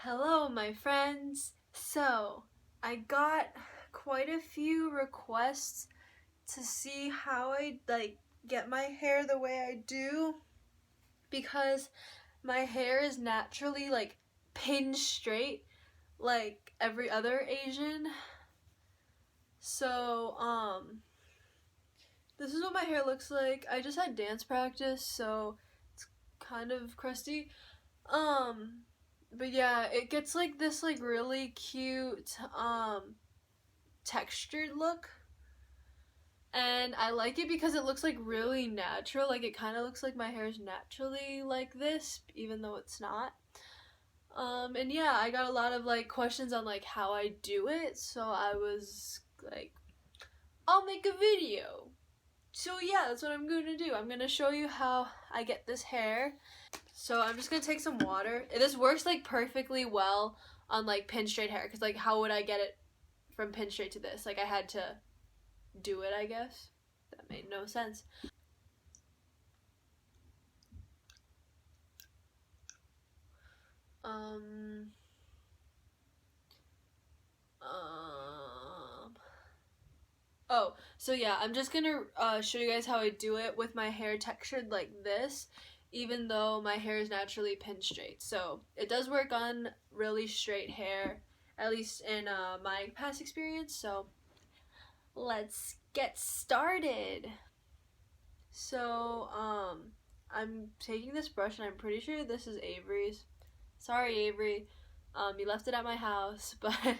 Hello, my friends. So, I got quite a few requests to see how I get my hair the way I do because my hair is naturally pinned straight like every other Asian. So, this is what my hair looks like. I just had dance practice, so it's kind of crusty. But yeah, it gets this really cute textured look. And I like it because it looks really natural. Like it kind of looks like my hair is naturally like this, even though it's not. And yeah, I got a lot of questions on how I do it, so I was like, I'll make a video. So yeah, that's what I'm gonna do. I'm gonna show you how I get this hair. So I'm just gonna take some water. This works perfectly well on pin straight hair, because how would I get it from pin straight to this? I had to do it, I guess. That made no sense. Oh, so yeah, I'm just gonna show you guys how I do it with my hair textured like this, even though my hair is naturally pin straight. So it does work on really straight hair, at least in my past experience. So let's get started. So I'm taking this brush and I'm pretty sure this is Avery's. Sorry, Avery, you left it at my house, but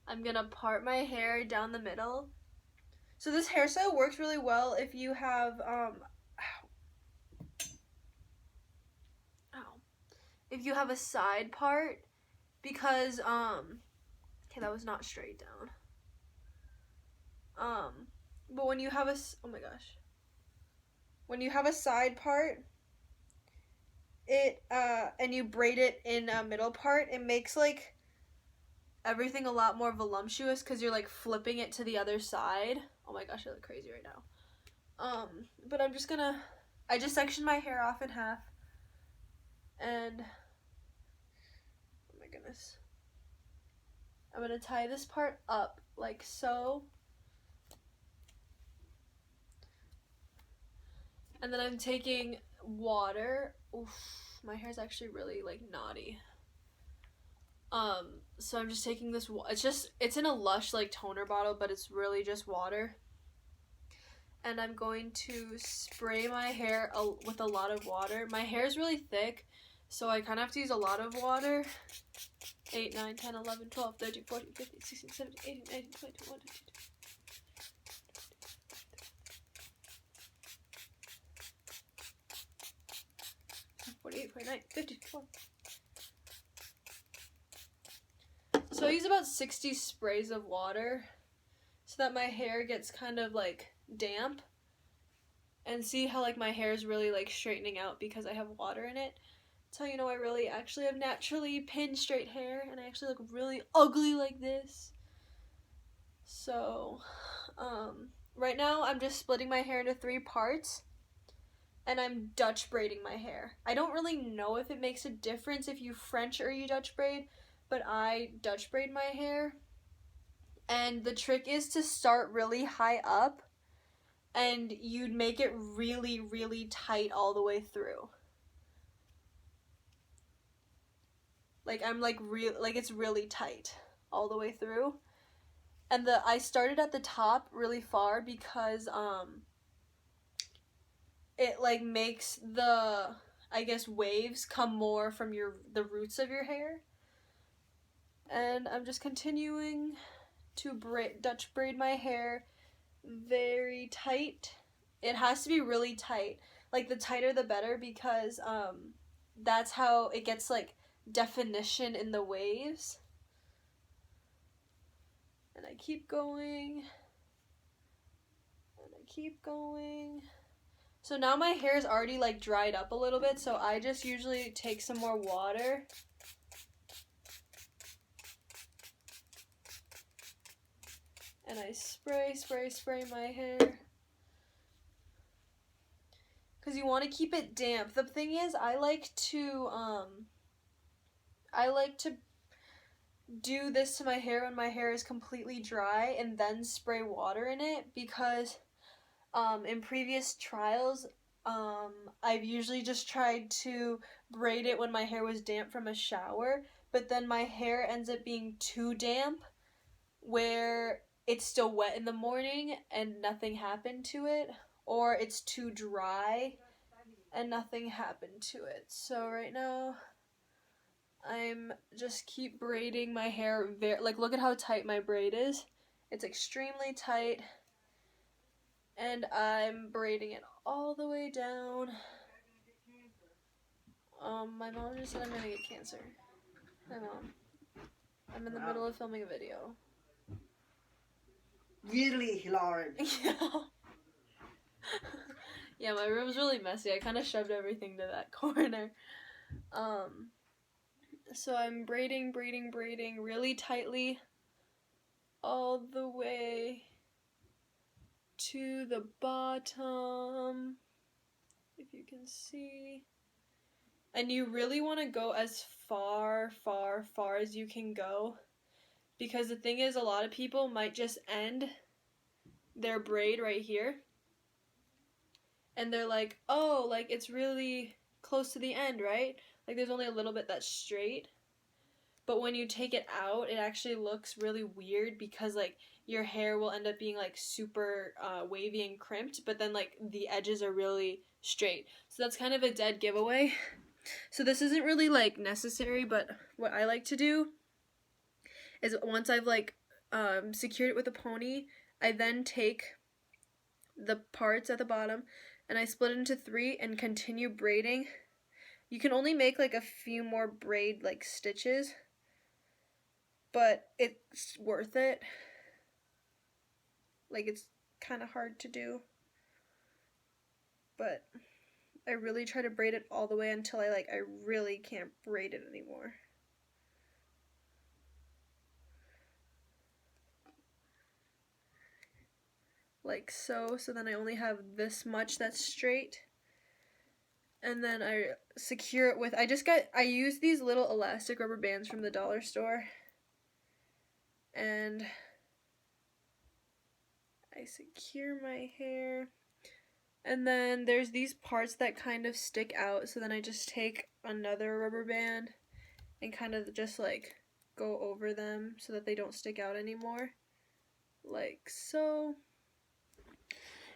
I'm gonna part my hair down the middle. So this hairstyle works really well if you have if you have a side part, because okay, that was not straight down. But when you have when you have a side part, it and you braid it in a middle part, it makes everything a lot more voluptuous because you're flipping it to the other side. Oh my gosh, I look crazy right now. But I just sectioned my hair off in half, and oh my goodness, I'm gonna tie this part up like so, and then I'm taking water. Oof, my hair's actually really knotty. So I'm just taking this, it's in a Lush toner bottle, but it's really just water. And I'm going to spray my hair with a lot of water. My hair is really thick, so I kind of have to use a lot of water. 8, 9, 10, 11, 12, 13, 14, 15, 16, 17, 18, 19, 20, 21, 22. 48, 49, 50, 54. So I use about 60 sprays of water so that my hair gets kind of damp. And see how my hair is really straightening out because I have water in it. That's how you know I really actually have naturally pin straight hair, and I actually look really ugly like this. So right now I'm just splitting my hair into 3 parts, and I'm Dutch braiding my hair. I don't really know if it makes a difference if you French or you Dutch braid, but I Dutch braid my hair. And the trick is to start really high up, and you'd make it really, really tight all the way through. It's really tight all the way through. And I started at the top really far because it makes the, I guess, waves come more from the roots of your hair. And I'm just continuing to Dutch braid my hair very tight. It has to be really tight. The tighter the better, because that's how it gets definition in the waves. And I keep going. And I keep going. So now my hair is already dried up a little bit, so I just usually take some more water. And I spray my hair. Because you want to keep it damp. The thing is, I like to do this to my hair when my hair is completely dry and then spray water in it, because in previous trials, I've usually just tried to braid it when my hair was damp from a shower, but then my hair ends up being too damp where it's still wet in the morning and nothing happened to it, or it's too dry and nothing happened to it. So right now I'm just keep braiding my hair like, look at how tight my braid is. It's extremely tight, and I'm braiding it all the way down. My mom just said I'm gonna get cancer. Hi, Mom. I'm in the middle of filming a video. Really hilarious. Yeah. Yeah, my room's really messy. I kind of shoved everything to that corner. So I'm braiding really tightly all the way to the bottom, if you can see. And you really want to go as far as you can go, because the thing is, a lot of people might just end their braid right here and they're like, oh, like it's really close to the end, right? Like there's only a little bit that's straight. But when you take it out, it actually looks really weird, because like your hair will end up being like super wavy and crimped, but then like the edges are really straight. So that's kind of a dead giveaway. So this isn't really like necessary, but what I like to do is, once I've like secured it with a pony, I then take the parts at the bottom and I split it into 3 and continue braiding. You can only make like a few more braid like stitches, but it's worth it. Like, it's kind of hard to do, but I really try to braid it all the way until I really can't braid it anymore. Like so. So then I only have this much that's straight. And then I secure it with, I use these little elastic rubber bands from the dollar store. And I secure my hair. And then there's these parts that kind of stick out, so then I just take another rubber band and kind of just like go over them so that they don't stick out anymore. Like so.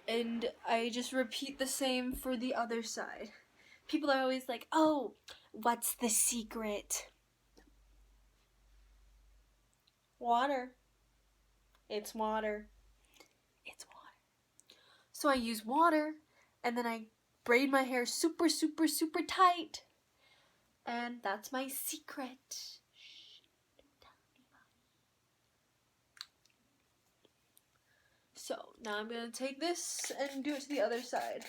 And I just repeat the same for the other side. People are always like, oh, what's the secret? Water. It's water. It's water. So I use water, and then I braid my hair super tight. And that's my secret. So now I'm going to take this and do it to the other side.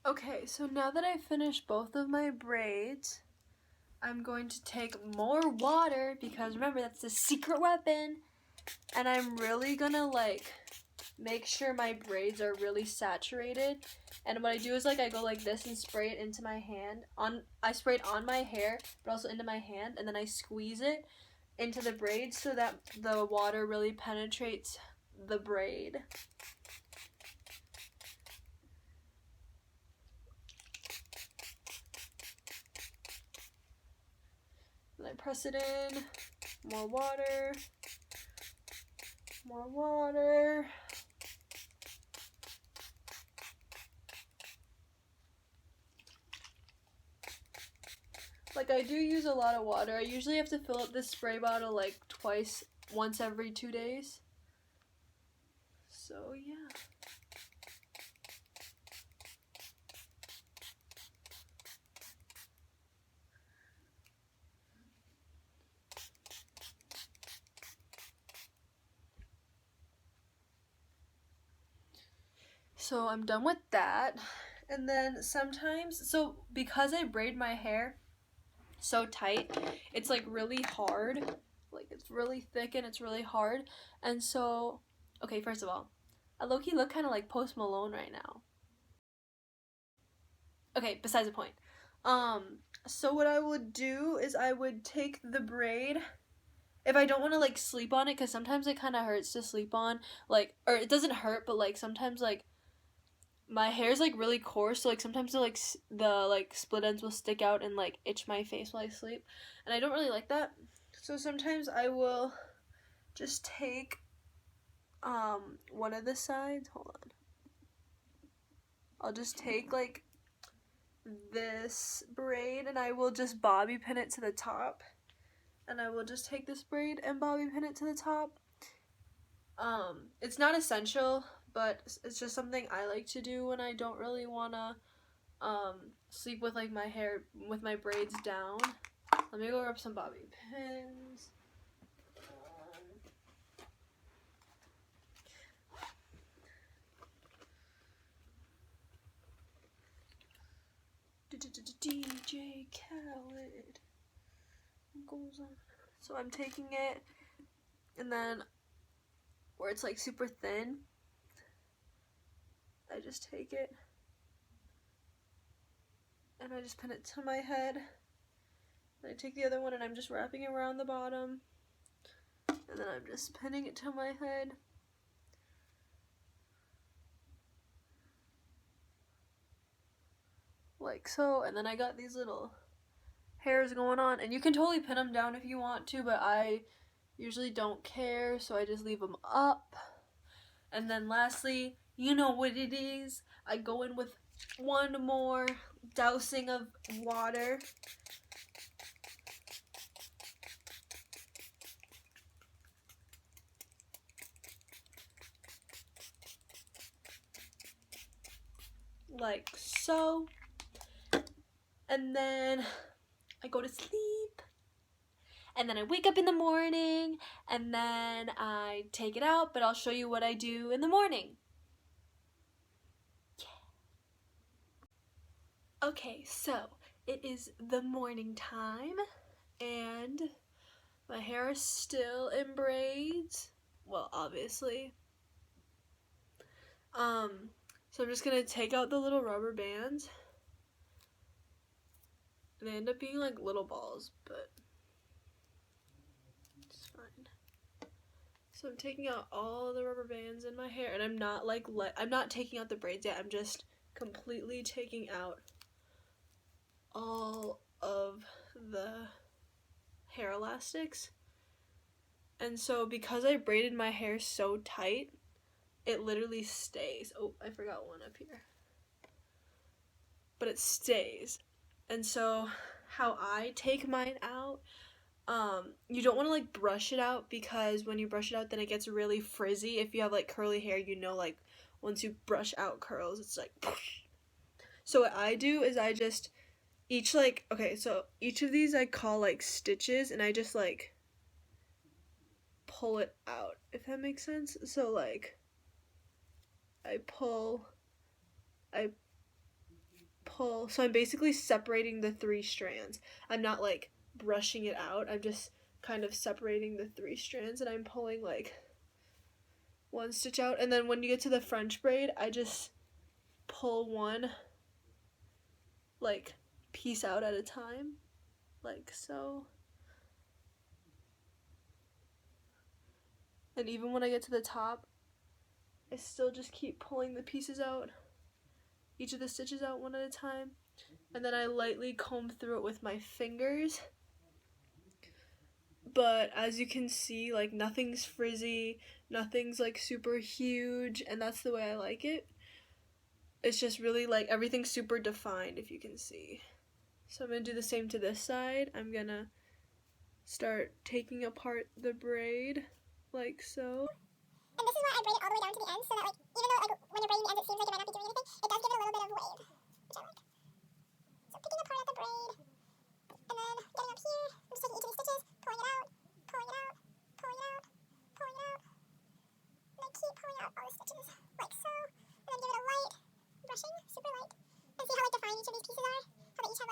Okay, so now that I've finished both of my braids, I'm going to take more water, because remember, that's the secret weapon, and I'm really gonna make sure my braids are really saturated. And what I do is I go like this and spray it into my hand. I spray it on my hair, but also into my hand, and then I squeeze it into the braids so that the water really penetrates the braid. Then I press it in, more water, more water. Like, I do use a lot of water. I usually have to fill up this spray bottle like once every 2 days. So yeah. So I'm done with that. And then sometimes, so because I braid my hair so tight, it's like really hard. Like it's really thick and it's really hard. And so, okay, first of all, I low-key look kind of like Post Malone right now. Okay, besides the point. So what I would do is I would take the braid if I don't want to like sleep on it, because sometimes it kind of hurts to sleep on, like, or it doesn't hurt, but like sometimes like my hair's like really coarse, so like sometimes the split ends will stick out and like itch my face while I sleep, and I don't really like that. So sometimes I will just take one of the sides. Hold on. I'll just take like this braid and I will just bobby pin it to the top. And I will just take this braid and bobby pin it to the top. It's not essential, but it's just something I like to do when I don't really wanna sleep with like my hair with my braids down. Let me go grab some bobby pins. DJ Khaled goes on. So I'm taking it, and then where it's like super thin, I just take it and I just pin it to my head. And I take the other one and I'm just wrapping it around the bottom, and then I'm just pinning it to my head. Like so, and then I got these little hairs going on, and you can totally pin them down if you want to, but I usually don't care, so I just leave them up. And then lastly, you know what it is, I go in with one more dousing of water. Like so. And then I go to sleep. And then I wake up in the morning, and then I take it out, but I'll show you what I do in the morning. Yeah. Okay, so it is the morning time, and my hair is still in braids. Well, obviously. So I'm just gonna take out the little rubber bands. And they end up being like little balls, but it's fine. So I'm taking out all the rubber bands in my hair, and I'm not like I'm not taking out the braids yet. I'm just completely taking out all of the hair elastics. And so because I braided my hair so tight, it literally stays. Oh, I forgot one up here. But it stays. And so how I take mine out, you don't want to like brush it out, because when you brush it out then it gets really frizzy. If you have like curly hair, you know, like once you brush out curls, it's like so what I do is I just each of these I call like stitches, and I just like pull it out, if that makes sense. So like I pull, so I'm basically separating the 3 strands. I'm not like brushing it out, I'm just kind of separating the 3 strands, and I'm pulling like one stitch out, and then when you get to the French braid, I just pull one like piece out at a time, like so. And even when I get to the top, I still just keep pulling the pieces out, each of the stitches out one at a time, and then I lightly comb through it with my fingers. But as you can see, like nothing's frizzy, nothing's like super huge, and that's the way I like it. It's just really like everything's super defined, if you can see. So I'm gonna do the same to this side. I'm gonna start taking apart the braid like so. And this is why I braid it all the way down to the end, so that like even though like when you're braiding the ends it seems like it might not be doing anything, it does give it a little bit of wave, which I like. So picking apart at the braid, and then getting up here, I'm just taking each of these stitches, pulling it out, pulling it out, pulling it out, pulling it out, and I keep pulling out all the stitches like so, and then give it a light each of these pieces are, how they each have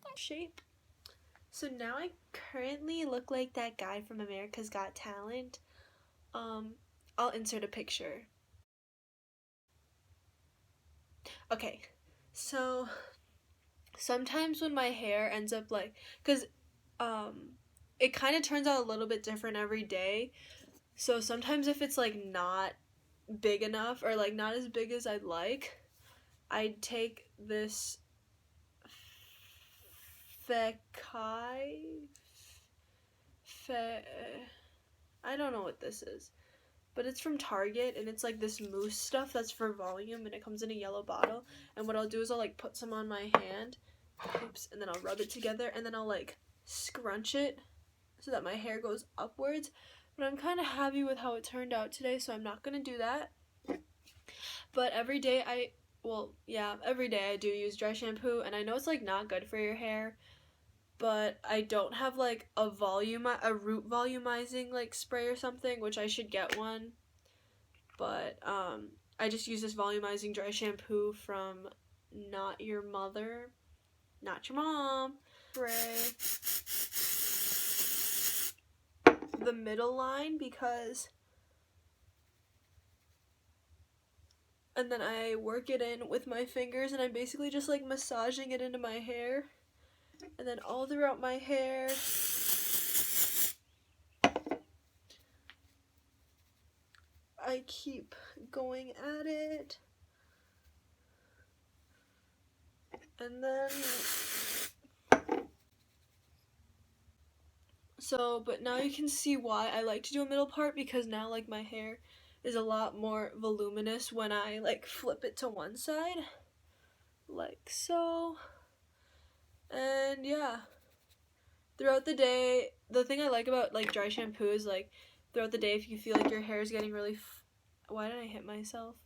like shape. So now I currently look like that guy from America's Got Talent. I'll insert a picture. Okay, so sometimes when my hair ends up like, because it kind of turns out a little bit different every day. So sometimes if it's like not big enough or like not as big as I'd like, I'd take this I don't know what this is, but it's from Target and it's like this mousse stuff that's for volume and it comes in a yellow bottle. And what I'll do is I'll like put some on my hand, oops, and then I'll rub it together and then I'll like scrunch it so that my hair goes upwards. But I'm kind of happy with how it turned out today, so I'm not gonna do that. But every day every day I do use dry shampoo, and I know it's like not good for your hair, but I don't have like a root volumizing like spray or something, which I should get one. But I just use this volumizing dry shampoo from Not Your Mother, Not Your Mom. Spray the middle line and then I work it in with my fingers, and I'm basically just like massaging it into my hair. And then all throughout my hair. I keep going at it. And then but now you can see why I like to do a middle part, because now like my hair is a lot more voluminous when I like flip it to one side, like so. And yeah, throughout the day, the thing I like about like dry shampoo is like throughout the day, if you feel like your hair is getting really why did I hit myself?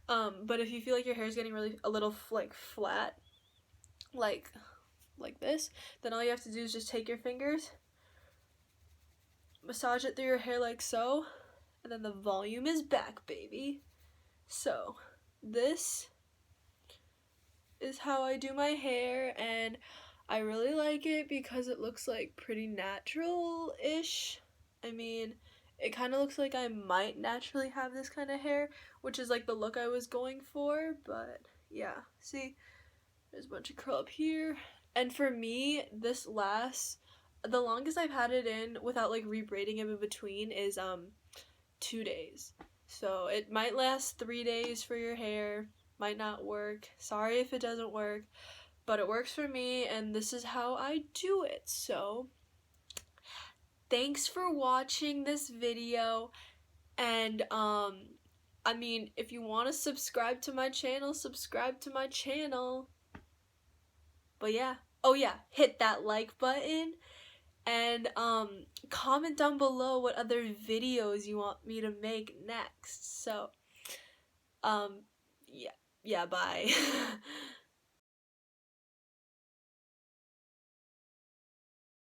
But if you feel like your hair is getting really a little like flat, like this, then all you have to do is just take your fingers, massage it through your hair like so, and then the volume is back, baby. So this is how I do my hair, and I really like it because it looks like pretty natural-ish. I mean, it kind of looks like I might naturally have this kind of hair, which is like the look I was going for. But yeah, see, there's a bunch of curl up here. And for me, the longest I've had it in without like rebraiding it in between is 2 days. So it might last 3 days for your hair, might not work. Sorry if it doesn't work, but it works for me, and this is how I do it. So thanks for watching this video, and I mean, if you want to subscribe to my channel, subscribe to my channel. But yeah, oh yeah, hit that like button, and comment down below what other videos you want me to make next. So yeah, bye.